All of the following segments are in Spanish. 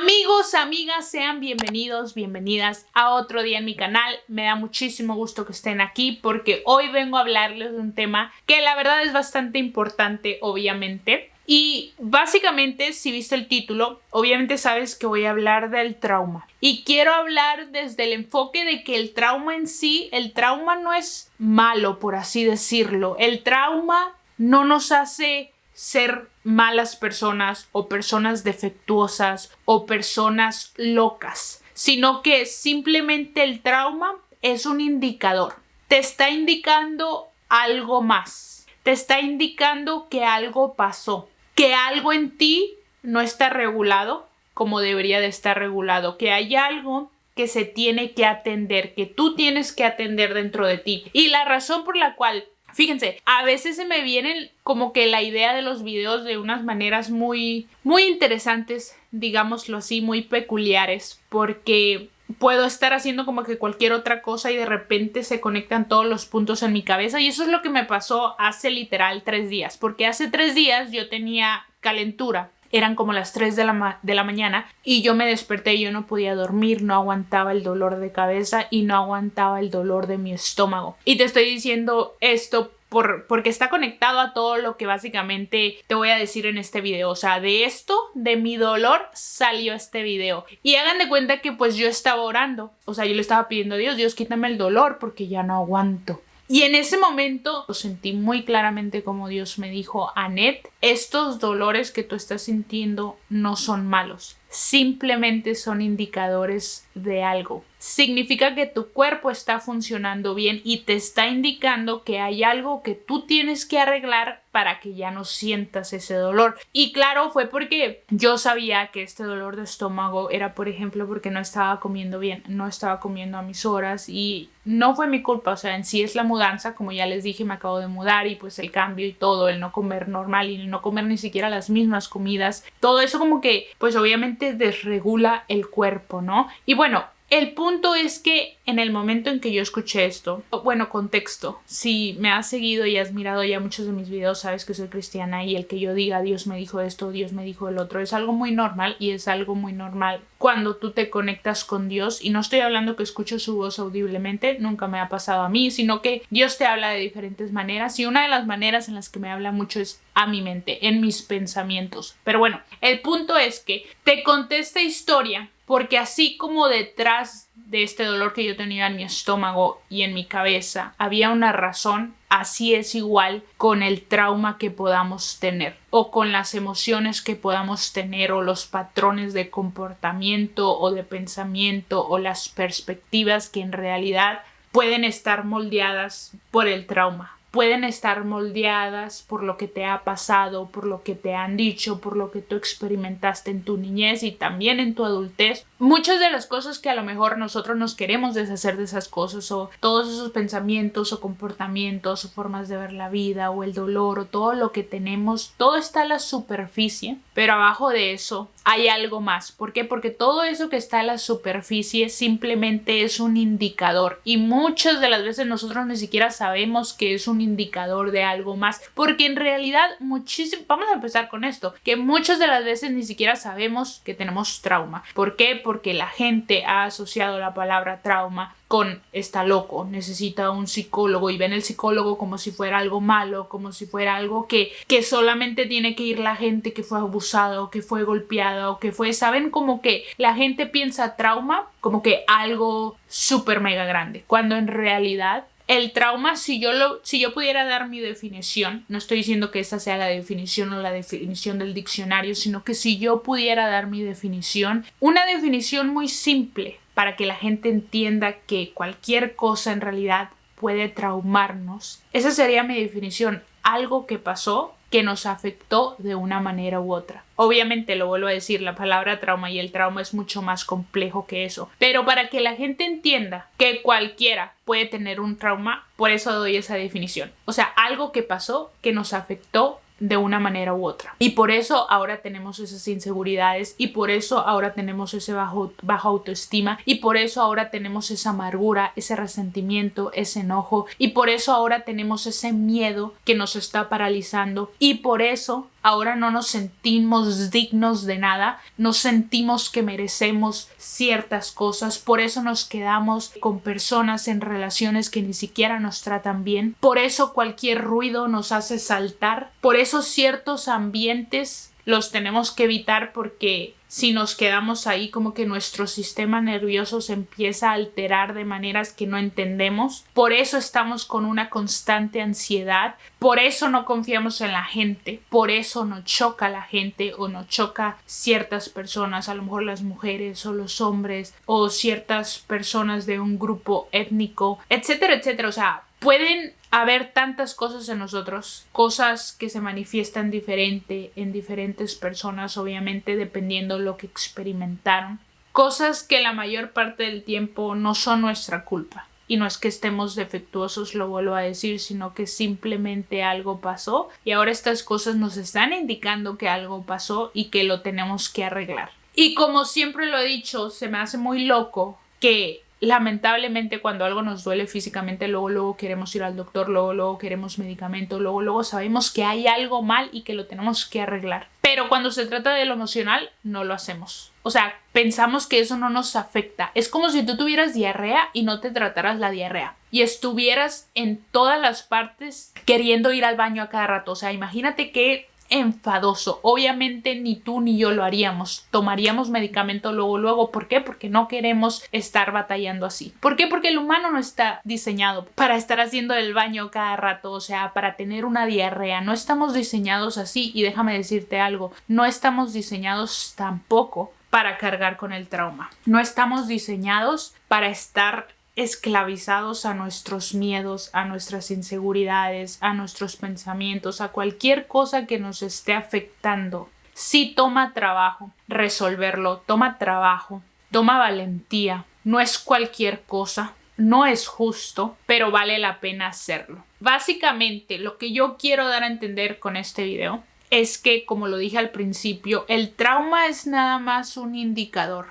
Amigos, amigas, sean bienvenidos, bienvenidas a otro día en mi canal. Me da muchísimo gusto que estén aquí porque hoy vengo a hablarles de un tema que la verdad es bastante importante, obviamente. Y básicamente, si viste el título, obviamente sabes que voy a hablar del trauma. Y quiero hablar desde el enfoque de que el trauma en sí, el trauma no es malo, por así decirlo. El trauma no nos hace ser malas personas o personas defectuosas o personas locas, sino que simplemente el trauma es un indicador. Te está indicando algo más. Te está indicando que algo pasó, que algo en ti no está regulado como debería de estar regulado, que hay algo que se tiene que atender, que tú tienes que atender dentro de ti. Y la razón por la cual, fíjense, a veces se me viene como que la idea de los videos de unas maneras muy interesantes, digámoslo así, muy peculiares, porque puedo estar haciendo como que cualquier otra cosa y de repente se conectan todos los puntos en mi cabeza, y eso es lo que me pasó hace literal 3 días, porque hace 3 días yo tenía calentura. Eran como las 3 de la mañana y yo me desperté y yo no podía dormir, no aguantaba el dolor de cabeza y no aguantaba el dolor de mi estómago. Y te estoy diciendo esto porque está conectado a todo lo que básicamente te voy a decir en este video. O sea, de esto, de mi dolor, salió este video. Y hagan de cuenta que pues yo estaba orando. O sea, yo le estaba pidiendo a Dios, Dios, quítame el dolor porque ya no aguanto. Y en ese momento lo sentí muy claramente como Dios me dijo: Anet, estos dolores que tú estás sintiendo no son malos, simplemente son indicadores de algo. Significa que tu cuerpo está funcionando bien y te está indicando que hay algo que tú tienes que arreglar para que ya no sientas ese dolor. Y claro, fue porque yo sabía que este dolor de estómago era, por ejemplo, porque no estaba comiendo bien, no estaba comiendo a mis horas, y no fue mi culpa. O sea, en sí es la mudanza, como ya les dije, me acabo de mudar y pues el cambio y todo, el no comer normal y el no comer ni siquiera las mismas comidas, todo eso como que pues obviamente desregula el cuerpo, ¿no? Y bueno, el punto es que en el momento en que yo escuché esto, bueno, contexto, si me has seguido y has mirado ya muchos de mis videos, sabes que soy cristiana, y el que yo diga Dios me dijo esto, Dios me dijo el otro, es algo muy normal, y es algo muy normal cuando tú te conectas con Dios. Y no estoy hablando que escucho su voz audiblemente, nunca me ha pasado a mí, sino que Dios te habla de diferentes maneras, y una de las maneras en las que me habla mucho es a mi mente, en mis pensamientos. Pero bueno, el punto es que te conté esta historia porque así como detrás de este dolor que yo tenía en mi estómago y en mi cabeza había una razón, así es igual con el trauma que podamos tener, o con las emociones que podamos tener, o los patrones de comportamiento o de pensamiento, o las perspectivas que en realidad pueden estar moldeadas por el trauma. Pueden estar moldeadas por lo que te ha pasado, por lo que te han dicho, por lo que tú experimentaste en tu niñez y también en tu adultez. Muchas de las cosas que a lo mejor nosotros nos queremos deshacer de esas cosas, o todos esos pensamientos o comportamientos o formas de ver la vida, o el dolor, o todo lo que tenemos, todo está a la superficie, pero abajo de eso hay algo más. ¿Por qué? Porque todo eso que está a la superficie simplemente es un indicador, y muchas de las veces nosotros ni siquiera sabemos que es un indicador de algo más, porque en realidad vamos a empezar con esto, que muchas de las veces ni siquiera sabemos que tenemos trauma. ¿Por qué? Porque la gente ha asociado la palabra trauma con está loco, necesita un psicólogo, y ven el psicólogo como si fuera algo malo, como si fuera algo que solamente tiene que ir la gente que fue abusada o que fue golpeada o que fue, ¿saben? Como que la gente piensa trauma como que algo súper mega grande, cuando en realidad el trauma, si yo pudiera dar mi definición, no estoy diciendo que esa sea la definición o la definición del diccionario, sino que si yo pudiera dar mi definición, una definición muy simple para que la gente entienda que cualquier cosa en realidad puede traumarnos, esa sería mi definición: algo que pasó que nos afectó de una manera u otra. Obviamente, lo vuelvo a decir, la palabra trauma y el trauma es mucho más complejo que eso, pero para que la gente entienda que cualquiera puede tener un trauma, por eso doy esa definición. O sea, algo que pasó que nos afectó de una manera u otra, y por eso ahora tenemos esas inseguridades, y por eso ahora tenemos ese bajo autoestima, y por eso ahora tenemos esa amargura, ese resentimiento, ese enojo, y por eso ahora tenemos ese miedo que nos está paralizando, y por eso ahora no nos sentimos dignos de nada, no sentimos que merecemos ciertas cosas, por eso nos quedamos con personas en relaciones que ni siquiera nos tratan bien, por eso cualquier ruido nos hace saltar, por eso ciertos ambientes los tenemos que evitar, porque si nos quedamos ahí como que nuestro sistema nervioso se empieza a alterar de maneras que no entendemos. Por eso estamos con una constante ansiedad, por eso no confiamos en la gente, por eso nos choca la gente o nos choca ciertas personas, a lo mejor las mujeres o los hombres o ciertas personas de un grupo étnico, etcétera, etcétera. O sea, pueden haber tantas cosas en nosotros, cosas que se manifiestan diferente en diferentes personas, obviamente dependiendo de lo que experimentaron, cosas que la mayor parte del tiempo no son nuestra culpa. Y no es que estemos defectuosos, lo vuelvo a decir, sino que simplemente algo pasó y ahora estas cosas nos están indicando que algo pasó y que lo tenemos que arreglar. Y como siempre lo he dicho, se me hace muy loco que lamentablemente cuando algo nos duele físicamente, luego queremos ir al doctor, luego queremos medicamento, luego sabemos que hay algo mal y que lo tenemos que arreglar. Pero cuando se trata de lo emocional, no lo hacemos. O sea, pensamos que eso no nos afecta. Es como si tú tuvieras diarrea y no te trataras la diarrea y estuvieras en todas las partes queriendo ir al baño a cada rato. O sea, imagínate que enfadoso. Obviamente ni tú ni yo lo haríamos. Tomaríamos medicamento luego. ¿Por qué? Porque no queremos estar batallando así. ¿Por qué? Porque el humano no está diseñado para estar haciendo el baño cada rato, o sea, para tener una diarrea. No estamos diseñados así y déjame decirte algo, no estamos diseñados tampoco para cargar con el trauma. No estamos diseñados para estar esclavizados a nuestros miedos, a nuestras inseguridades, a nuestros pensamientos, a cualquier cosa que nos esté afectando. Sí toma trabajo resolverlo, toma trabajo, toma valentía. No es cualquier cosa, no es justo, pero vale la pena hacerlo. Básicamente, lo que yo quiero dar a entender con este video es que, como lo dije al principio, el trauma es nada más un indicador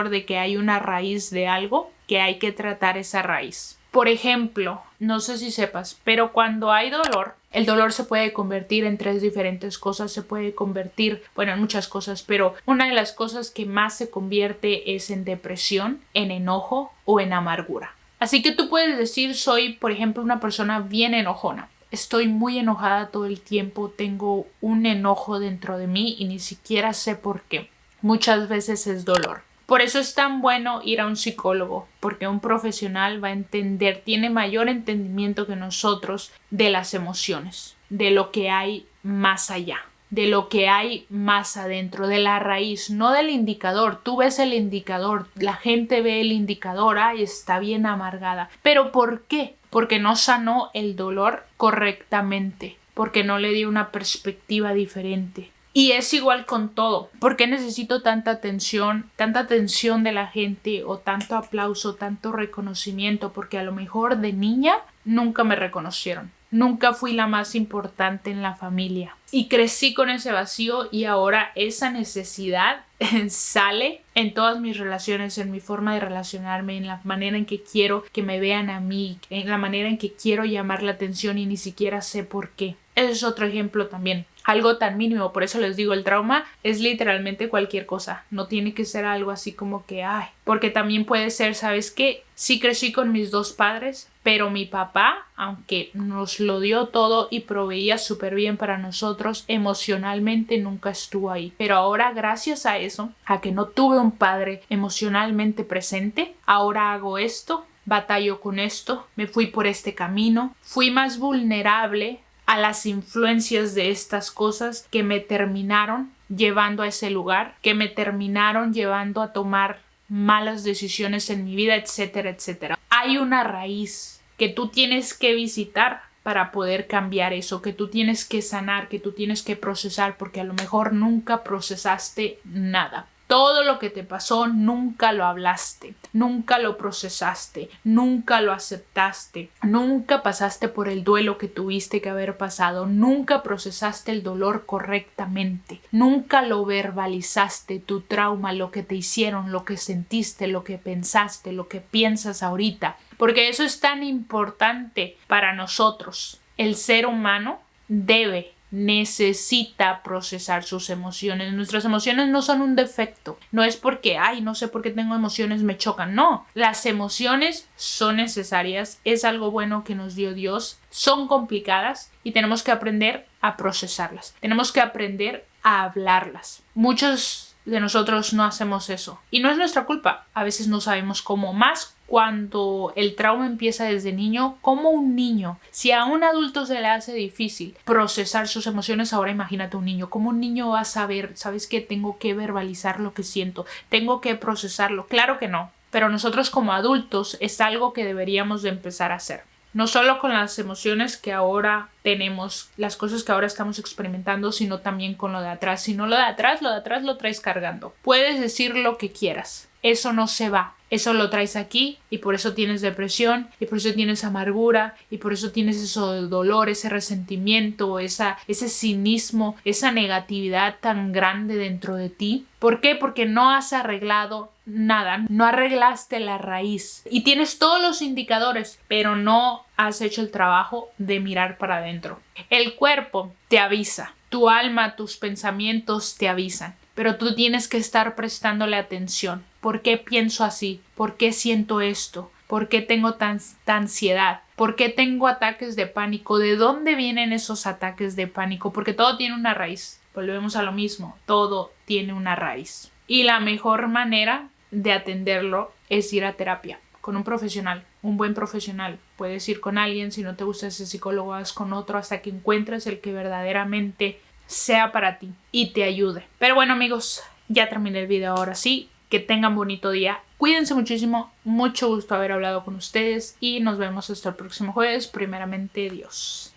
de que hay una raíz de algo, que hay que tratar esa raíz. Por ejemplo, no sé si sepas, pero cuando hay dolor, el dolor se puede convertir en 3 diferentes cosas. Se puede convertir, en muchas cosas, pero una de las cosas que más se convierte es en depresión, en enojo o en amargura. Así que tú puedes decir, soy, por ejemplo, una persona bien enojona. Estoy muy enojada todo el tiempo, tengo un enojo dentro de mí y ni siquiera sé por qué. Muchas veces es dolor. Por eso es tan bueno ir a un psicólogo, porque un profesional va a entender, tiene mayor entendimiento que nosotros de las emociones, de lo que hay más allá, de lo que hay más adentro, de la raíz, no del indicador. Tú ves el indicador, la gente ve el indicador, ay, está bien amargada. ¿Pero por qué? Porque no sanó el dolor correctamente, porque no le dio una perspectiva diferente. Y es igual con todo. ¿Por qué necesito tanta atención de la gente o tanto aplauso, tanto reconocimiento? Porque a lo mejor de niña nunca me reconocieron. Nunca fui la más importante en la familia. Y crecí con ese vacío y ahora esa necesidad sale en todas mis relaciones, en mi forma de relacionarme, en la manera en que quiero que me vean a mí, en la manera en que quiero llamar la atención y ni siquiera sé por qué. Ese es otro ejemplo también. Algo tan mínimo, por eso les digo, el trauma es literalmente cualquier cosa. No tiene que ser algo así como que, ay, porque también puede ser, ¿sabes qué? Sí crecí con mis 2 padres, pero mi papá, aunque nos lo dio todo y proveía súper bien para nosotros, emocionalmente nunca estuvo ahí. Pero ahora, gracias a eso, a que no tuve un padre emocionalmente presente, ahora hago esto, batallo con esto, me fui por este camino, fui más vulnerable a las influencias de estas cosas que me terminaron llevando a ese lugar, que me terminaron llevando a tomar malas decisiones en mi vida, etcétera, etcétera. Hay una raíz que tú tienes que visitar para poder cambiar eso, que tú tienes que sanar, que tú tienes que procesar, porque a lo mejor nunca procesaste nada. Todo lo que te pasó nunca lo hablaste, nunca lo procesaste, nunca lo aceptaste, nunca pasaste por el duelo que tuviste que haber pasado, nunca procesaste el dolor correctamente, nunca lo verbalizaste, tu trauma, lo que te hicieron, lo que sentiste, lo que pensaste, lo que piensas ahorita, porque eso es tan importante para nosotros. El ser humano debe necesita procesar sus emociones. Nuestras emociones no son un defecto. No es porque, ay, no sé por qué tengo emociones, me chocan. No, las emociones son necesarias. Es algo bueno que nos dio Dios. Son complicadas y tenemos que aprender a procesarlas. Tenemos que aprender a hablarlas. Muchos de nosotros no hacemos eso. Y no es nuestra culpa. A veces no sabemos cómo. Más cuando el trauma empieza desde niño, como un niño. Si a un adulto se le hace difícil procesar sus emociones, ahora imagínate un niño. ¿Cómo un niño va a saber? ¿Sabes qué? Tengo que verbalizar lo que siento. Tengo que procesarlo. Claro que no. Pero nosotros como adultos es algo que deberíamos de empezar a hacer. No solo con las emociones que ahora tenemos, las cosas que ahora estamos experimentando, sino también con lo de atrás. Si no lo de atrás lo traes cargando. Puedes decir lo que quieras. Eso no se va. Eso lo traes aquí y por eso tienes depresión y por eso tienes amargura y por eso tienes eso de dolor, ese resentimiento, ese cinismo, esa negatividad tan grande dentro de ti. ¿Por qué? Porque no has arreglado nada, no arreglaste la raíz y tienes todos los indicadores, pero no has hecho el trabajo de mirar para adentro. El cuerpo te avisa, tu alma, tus pensamientos te avisan. Pero tú tienes que estar prestándole atención. ¿Por qué pienso así? ¿Por qué siento esto? ¿Por qué tengo tanta ansiedad? ¿Por qué tengo ataques de pánico? ¿De dónde vienen esos ataques de pánico? Porque todo tiene una raíz. Volvemos a lo mismo. Todo tiene una raíz. Y la mejor manera de atenderlo es ir a terapia con un profesional, un buen profesional. Puedes ir con alguien, si no te gusta ese psicólogo, vas con otro hasta que encuentres el que verdaderamente sea para ti y te ayude. Pero bueno, amigos, ya terminé el video ahora sí. Que tengan bonito día. Cuídense muchísimo. Mucho gusto haber hablado con ustedes y nos vemos hasta el próximo jueves. Primeramente, Dios.